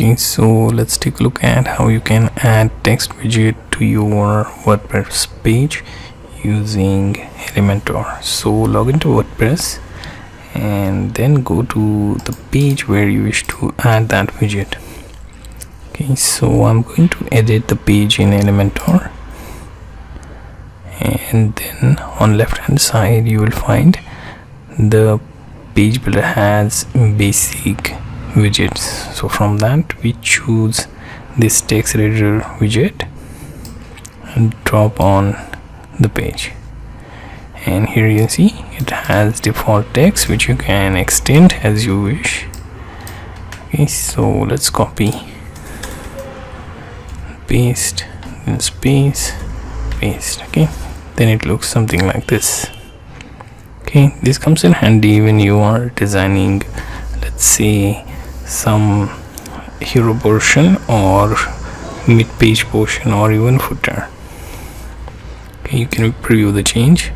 Okay, so let's take a look at how you can add text widget to your WordPress page using Elementor. So log into WordPress and then go to the page where you wish to add that widget. Okay, so I'm going to edit the page in Elementor, and then on left hand side you will find the page builder has basic widgets. So from that we choose this text editor widget and drop on the page, and here you see it has default text which you can extend as you wish. Okay, so let's copy, paste, then space, paste. Okay, then it looks something like this. Okay, this comes in handy when you are designing, let's say, some hero portion or mid-page portion or even footer. Okay, you can preview the change.